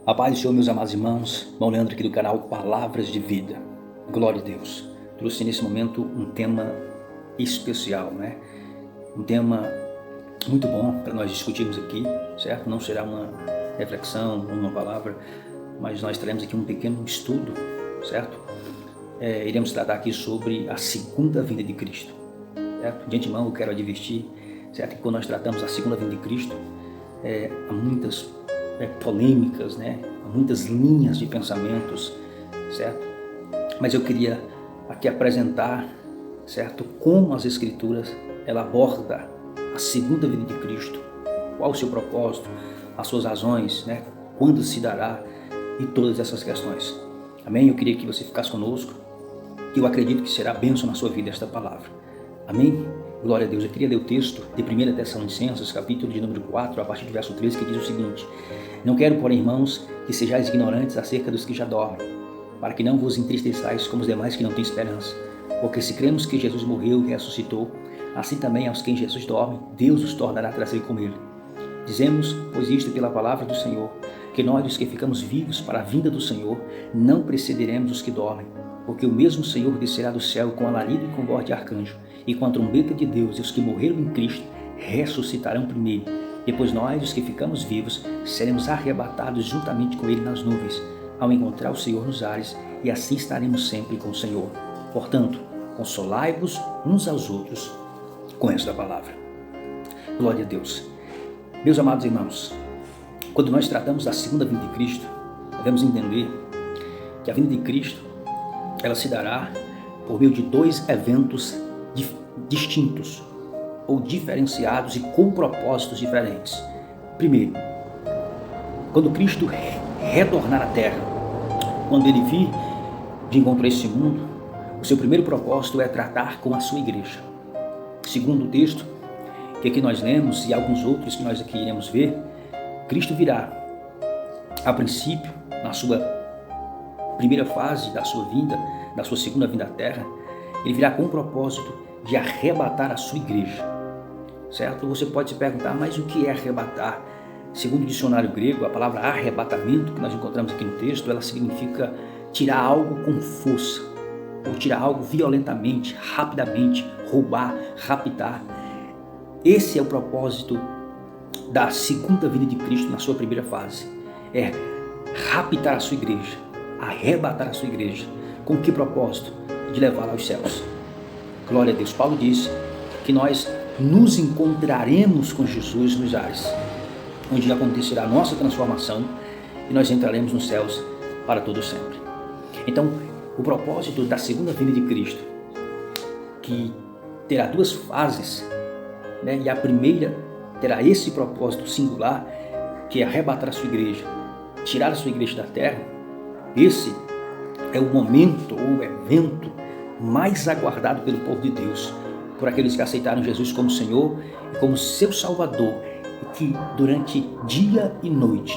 A paz do Senhor, meus amados irmãos, irmão Leandro aqui do canal Palavras de Vida. Glória a Deus. Trouxe nesse momento um tema especial, né? Um tema muito bom para nós discutirmos aqui, certo? Não será uma reflexão, uma palavra, mas nós teremos aqui um pequeno estudo, certo? Iremos tratar aqui sobre a segunda vinda de Cristo, certo? De antemão eu quero advertir, certo? Que quando nós tratamos da segunda vinda de Cristo, há muitas polêmicas, né? Há muitas linhas de pensamentos, certo? Mas eu queria aqui apresentar, certo? Como as Escrituras ela aborda a segunda vinda de Cristo, qual o seu propósito, as suas razões, né? Quando se dará e todas essas questões. Amém? Eu queria que você ficasse conosco, que eu acredito que será bênção na sua vida esta palavra. Amém? Glória a Deus. Eu queria ler o texto de 1 Tessalonicenses, capítulo de número 4, a partir do verso 13, que diz o seguinte: Não quero, porém, irmãos, que sejais ignorantes acerca dos que já dormem, para que não vos entristeçais como os demais que não têm esperança. Porque se cremos que Jesus morreu e ressuscitou, assim também aos que em Jesus dormem, Deus os tornará a trazer com ele. Dizemos, pois isto pela palavra do Senhor, que nós, os que ficamos vivos para a vinda do Senhor, não precederemos os que dormem, porque o mesmo Senhor descerá do céu com alarido e com voz de arcanjo, e com a trombeta de Deus, e os que morreram em Cristo ressuscitarão primeiro. Depois nós, os que ficamos vivos, seremos arrebatados juntamente com ele nas nuvens, ao encontrar o Senhor nos ares, e assim estaremos sempre com o Senhor. Portanto, consolai-vos uns aos outros com esta palavra. Glória a Deus. Meus amados irmãos, quando nós tratamos da segunda vinda de Cristo, devemos entender que a vinda de Cristo ela se dará por meio de dois eventos distintos ou diferenciados e com propósitos diferentes. Primeiro, quando Cristo retornar à terra, quando ele vir de encontro a esse mundo, o seu primeiro propósito é tratar com a sua igreja. Segundo o texto que aqui nós lemos e alguns outros que nós aqui iremos ver, Cristo virá, a princípio, na sua primeira fase da sua vinda, da sua segunda vinda à terra, ele virá com o propósito de arrebatar a sua igreja, certo? Você pode se perguntar, mas o que é arrebatar? Segundo o dicionário grego, a palavra arrebatamento, que nós encontramos aqui no texto, ela significa tirar algo com força, ou tirar algo violentamente, rapidamente, roubar, raptar. Esse é o propósito da segunda vinda de Cristo na sua primeira fase, é raptar a sua igreja, arrebatar a sua igreja. Com que propósito? De levá-la aos céus. Glória a Deus. Paulo diz que nós nos encontraremos com Jesus nos ares, onde acontecerá a nossa transformação e nós entraremos nos céus para todo sempre. Então, o propósito da segunda vinda de Cristo, que terá duas fases, né? E a primeira terá esse propósito singular, que é arrebatar a sua igreja, tirar a sua igreja da terra. Esse é o momento ou o evento mais aguardado pelo povo de Deus, por aqueles que aceitaram Jesus como Senhor e como seu Salvador, e que durante dia e noite,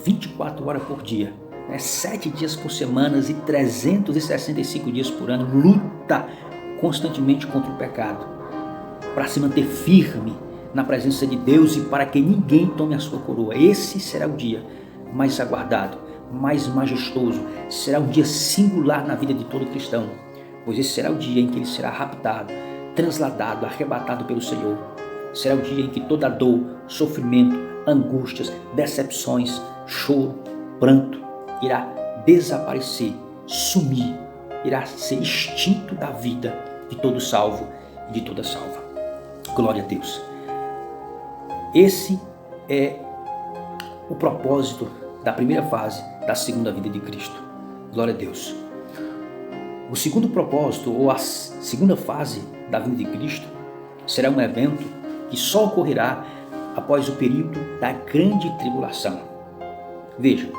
24 horas por dia, 7 dias por semana e 365 dias por ano, luta constantemente contra o pecado, para se manter firme na presença de Deus e para que ninguém tome a sua coroa. Esse será o dia mais aguardado, mais majestoso, será um dia singular na vida de todo cristão, pois esse será o dia em que ele será raptado, transladado, arrebatado pelo Senhor. Será o dia em que toda dor, sofrimento, angústias, decepções, choro, pranto irá desaparecer, sumir, irá ser extinto da vida de todo salvo e de toda salva. Glória a Deus. Esse é o propósito da primeira fase da segunda vinda de Cristo. Glória a Deus. O segundo propósito, ou a segunda fase da vinda de Cristo, será um evento que só ocorrerá após o período da grande tribulação. Veja,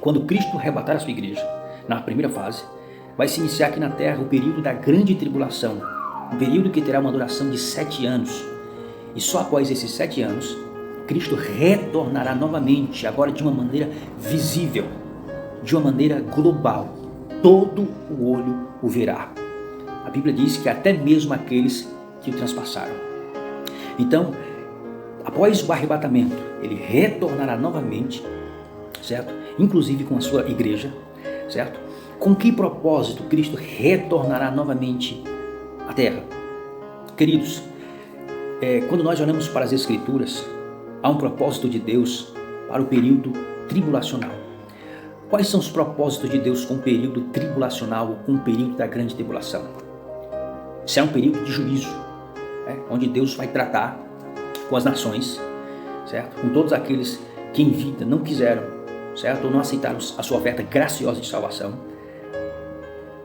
quando Cristo arrebatar a sua igreja, na primeira fase, vai se iniciar aqui na terra o período da grande tribulação, um período que terá uma duração de 7 anos. E só após esses 7 anos, Cristo retornará novamente, agora de uma maneira visível, de uma maneira global. Todo o olho o verá. A Bíblia diz que até mesmo aqueles que o transpassaram. Então, após o arrebatamento, ele retornará novamente, certo? Inclusive com a sua igreja, certo? Com que propósito Cristo retornará novamente à terra? Queridos, quando nós olhamos para as Escrituras, há um propósito de Deus para o período tribulacional. Quais são os propósitos de Deus com o período tribulacional ou com o período da grande tribulação? Será um período de juízo, onde Deus vai tratar com as nações, certo? Com todos aqueles que em vida não quiseram, certo? Ou não aceitaram a sua oferta graciosa de salvação.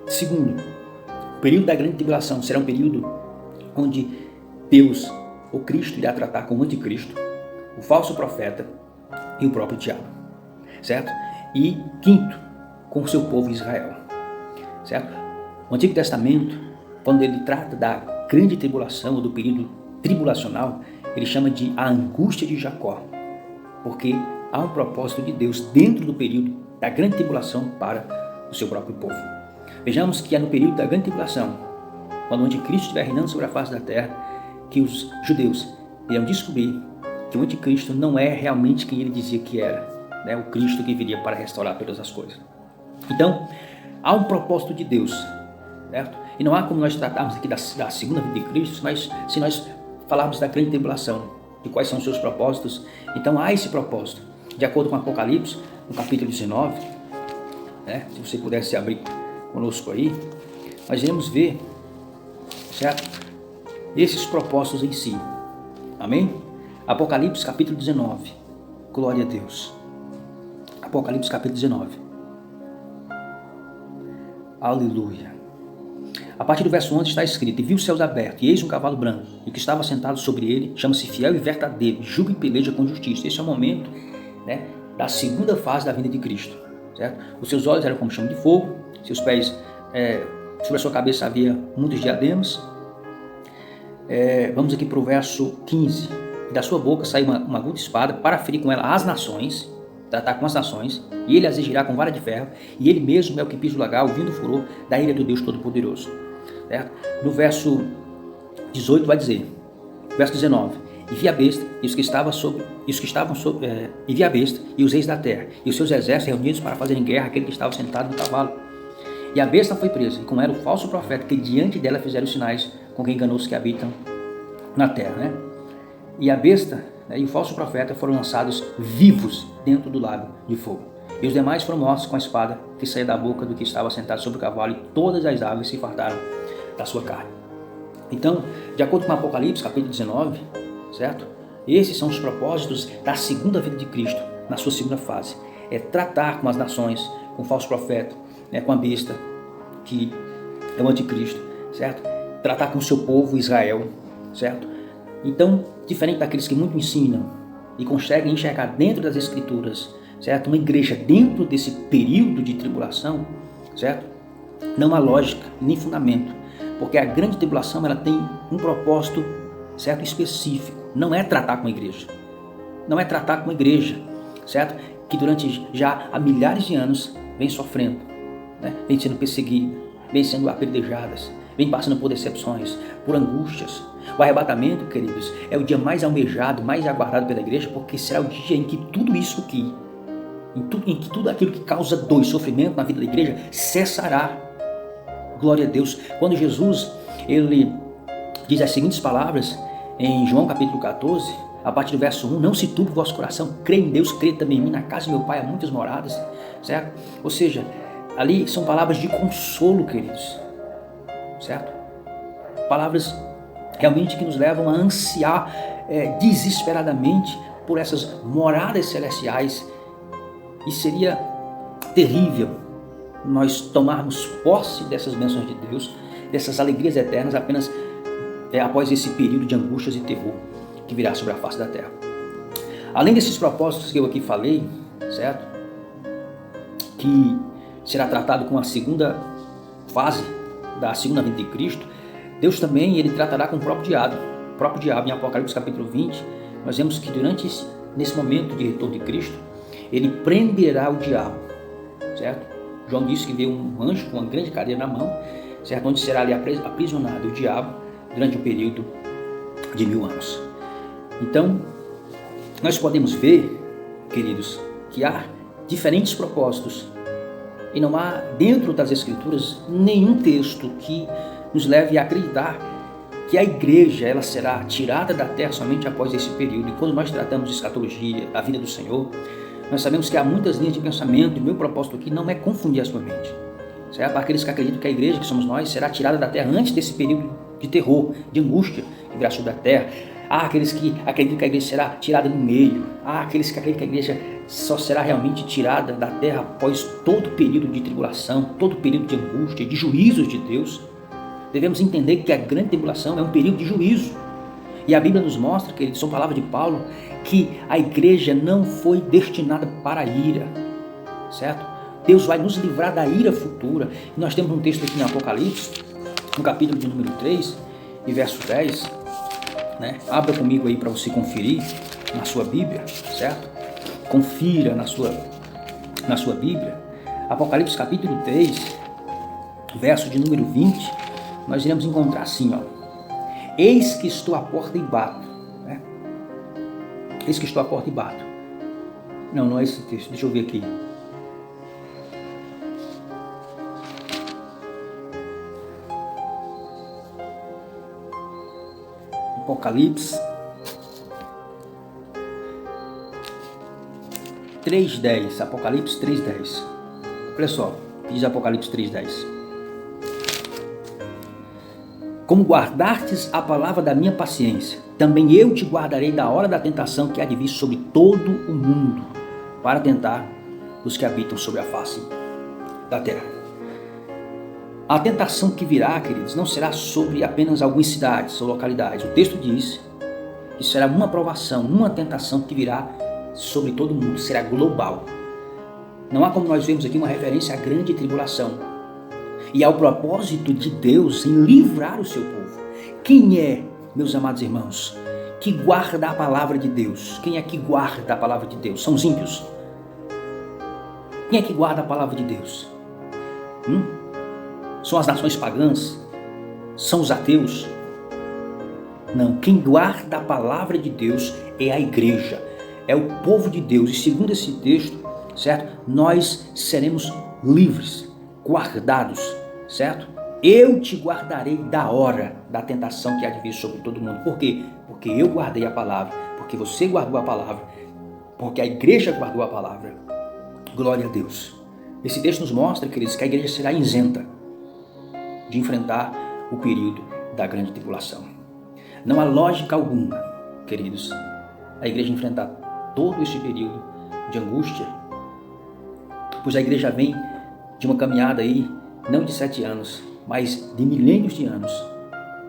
Segundo, o período da grande tribulação será um período onde Deus, ou Cristo, irá tratar com o anticristo, o falso profeta e o próprio diabo, certo? E quinto, com o seu povo Israel, certo? O Antigo Testamento, quando ele trata da grande tribulação ou do período tribulacional, ele chama de a angústia de Jacó, porque há um propósito de Deus dentro do período da grande tribulação para o seu próprio povo. Vejamos que é no período da grande tribulação, quando o anticristo estiver reinando sobre a face da terra, que os judeus irão descobrir que o anticristo não é realmente quem ele dizia que era, o Cristo que viria para restaurar todas as coisas. Então, há um propósito de Deus, certo? E não há como nós tratarmos aqui da segunda vinda de Cristo, mas se nós falarmos da grande tribulação, de quais são os seus propósitos, então há esse propósito. De acordo com Apocalipse, no capítulo 19, se você pudesse abrir conosco aí, nós iremos ver, certo? Esses propósitos em si. Amém? Apocalipse capítulo 19. Glória a Deus. Apocalipse capítulo 19. Aleluia. A partir do verso 11 está escrito: E viu os céus abertos, e eis um cavalo branco, e o que estava sentado sobre ele chama-se Fiel e Verdadeiro, julga e peleja com justiça. Esse é o momento, da segunda fase da vinda de Cristo, certo? Os seus olhos eram como chama de fogo, seus pés, sobre a sua cabeça havia muitos diademas. Vamos aqui para o verso 15. E da sua boca saiu uma aguda espada para ferir com ela as nações, tratar com as nações, e ele as regirá com vara de ferro, e ele mesmo é o que pisa o lagar, ouvindo o furor da ira do Deus Todo-Poderoso. Certo? No verso 18 vai dizer, verso 19: E vi a besta, e os que estavam sobre, e vi a besta, e os reis da terra, e os seus exércitos reunidos para fazerem guerra àquele que estava sentado no cavalo. E a besta foi presa, e com ela o falso profeta, que diante dela fizeram os sinais com quem enganou os que habitam na terra, E a besta, e o falso profeta foram lançados vivos dentro do lago de fogo. E os demais foram mortos com a espada que saía da boca do que estava sentado sobre o cavalo, e todas as aves se fartaram da sua carne. Então, de acordo com Apocalipse, capítulo 19, certo? Esses são os propósitos da segunda vinda de Cristo, na sua segunda fase. É tratar com as nações, com o falso profeta, com a besta, que é o anticristo, certo? Tratar com o seu povo Israel, certo? Então, diferente daqueles que muito ensinam e conseguem enxergar dentro das Escrituras, certo? Uma igreja dentro desse período de tribulação, certo? Não há lógica nem fundamento, porque a grande tribulação ela tem um propósito, certo? Específico. Não é tratar com a igreja. Não é tratar com a igreja, certo? Que durante já há milhares de anos vem sofrendo, vem sendo perseguida, vem sendo apedrejadas, vem passando por decepções, por angústias. O arrebatamento, queridos, é o dia mais almejado, mais aguardado pela igreja, porque será o dia em que tudo isso aqui, em que tudo aquilo que causa dor e sofrimento na vida da igreja cessará. Glória a Deus. Quando Jesus, ele diz as seguintes palavras em João capítulo 14, a partir do verso 1, não se turbe o vosso coração, crê em Deus, crê também em mim, na casa de meu pai há muitas moradas, certo? Ou seja, ali são palavras de consolo, queridos, certo? Palavras realmente que nos levam a ansiar desesperadamente por essas moradas celestiais. E seria terrível nós tomarmos posse dessas bênçãos de Deus, dessas alegrias eternas, apenas após esse período de angústias e terror que virá sobre a face da terra. Além desses propósitos que eu aqui falei, certo? Que será tratado com a segunda fase da segunda vinda de Cristo, Deus também ele tratará com o próprio diabo. O próprio diabo, em Apocalipse capítulo 20, nós vemos que nesse momento de retorno de Cristo, ele prenderá o diabo, certo? João disse que veio um anjo com uma grande cadeia na mão, certo? Onde será ali aprisionado o diabo durante um período de 1000 anos. Então, nós podemos ver, queridos, que há diferentes propósitos. E não há dentro das Escrituras nenhum texto que nos leve a acreditar que a igreja ela será tirada da terra somente após esse período. E quando nós tratamos de escatologia, a vida do Senhor, nós sabemos que há muitas linhas de pensamento, e o meu propósito aqui não é confundir a sua mente. Certo? Aqueles que acreditam que a igreja, que somos nós, será tirada da terra antes desse período de terror, de angústia que virá sobre a terra. Há aqueles que acreditam que a igreja será tirada no meio. Há aqueles que acreditam que a igreja só será realmente tirada da terra após todo o período de tribulação, todo o período de angústia, de juízos de Deus. Devemos entender que a grande tribulação é um período de juízo. E a Bíblia nos mostra, queridos, são palavras de Paulo, que a igreja não foi destinada para a ira, certo? Deus vai nos livrar da ira futura. E nós temos um texto aqui no Apocalipse, no capítulo de número 3, e verso 10, né? Abra comigo aí para você conferir na sua Bíblia, certo? Confira na sua Bíblia. Apocalipse capítulo 3, verso de número 20, nós iremos encontrar assim, ó. Eis que estou à porta e bato. Né? Eis que estou à porta e bato. Não é esse texto, deixa eu ver aqui. Apocalipse 3:10. Apocalipse 3:10. Olha só, diz Apocalipse 3:10. Como guardastes a palavra da minha paciência, também eu te guardarei da hora da tentação que há de vir sobre todo o mundo, para tentar os que habitam sobre a face da terra. A tentação que virá, queridos, não será sobre apenas algumas cidades ou localidades. O texto diz que será uma provação, uma tentação que virá sobre todo o mundo, será global. Não há como nós vemos aqui uma referência à grande tribulação. E ao propósito de Deus em livrar o seu povo. Quem é, meus amados irmãos, que guarda a palavra de Deus? Quem é que guarda a palavra de Deus? São os ímpios. Quem é que guarda a palavra de Deus? São as nações pagãs? São os ateus? Não, quem guarda a palavra de Deus é a igreja, é o povo de Deus. E segundo esse texto, certo? Nós seremos livres, guardados, certo? Eu te guardarei da hora da tentação que há de vir sobre todo mundo. Por quê? Porque eu guardei a palavra, porque você guardou a palavra, porque a igreja guardou a palavra. Glória a Deus. Esse texto nos mostra, queridos, que a igreja será isenta de enfrentar o período da grande tribulação. Não há lógica alguma, queridos, a igreja enfrentar todo esse período de angústia, pois a igreja vem de uma caminhada aí, não de 7 anos, mas de milênios de anos,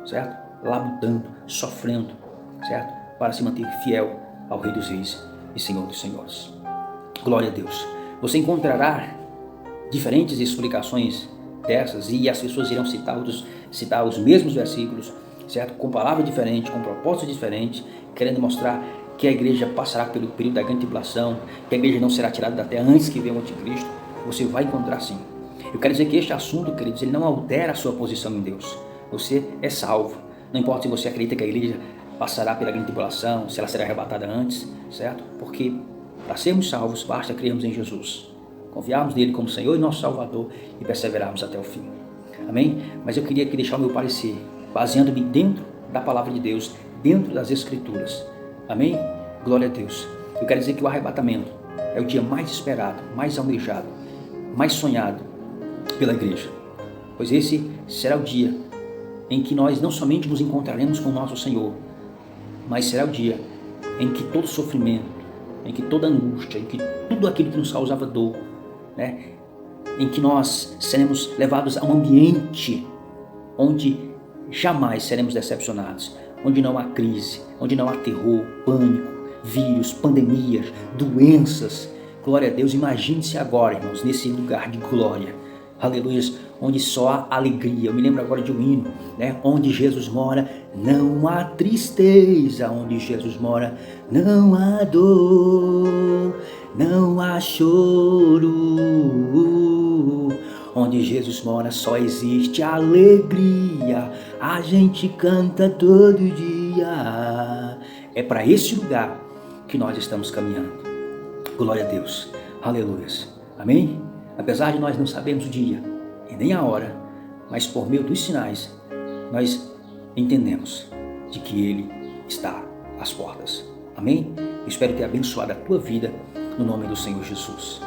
certo? Labutando, sofrendo, certo? Para se manter fiel ao Rei dos Reis e Senhor dos Senhores. Glória a Deus. Você encontrará diferentes explicações dessas e as pessoas irão citar os mesmos versículos, certo? Com palavras diferentes, com propósitos diferentes, querendo mostrar que a igreja passará pelo período da grande tribulação, que a igreja não será tirada da terra antes que venha o anticristo. Você vai encontrar sim. Eu quero dizer que este assunto, queridos, ele não altera a sua posição em Deus. Você é salvo. Não importa se você acredita que a igreja passará pela grande tribulação, se ela será arrebatada antes, certo? Porque para sermos salvos, basta crermos em Jesus, confiarmos nele como Senhor e nosso Salvador e perseverarmos até o fim. Amém? Mas eu queria aqui deixar o meu parecer, baseando-me dentro da palavra de Deus, dentro das Escrituras. Amém? Glória a Deus. Eu quero dizer que o arrebatamento é o dia mais esperado, mais almejado, mais sonhado pela igreja, pois esse será o dia em que nós não somente nos encontraremos com o nosso Senhor, mas será o dia em que todo sofrimento, em que toda angústia, em que tudo aquilo que nos causava dor, né, em que nós seremos levados a um ambiente onde jamais seremos decepcionados, onde não há crise, onde não há terror, pânico, vírus, pandemias, doenças. Glória a Deus. Imagine-se agora, irmãos, nesse lugar de glória, aleluia, onde só há alegria. Eu me lembro agora de um hino, né? Onde Jesus mora, não há tristeza. Onde Jesus mora, não há dor, não há choro. Onde Jesus mora, só existe alegria. A gente canta todo dia. É para esse lugar que nós estamos caminhando. Glória a Deus. Aleluia. Amém? Apesar de nós não sabermos o dia e nem a hora, mas por meio dos sinais, nós entendemos de que Ele está às portas. Amém? Eu espero ter abençoado a tua vida no nome do Senhor Jesus.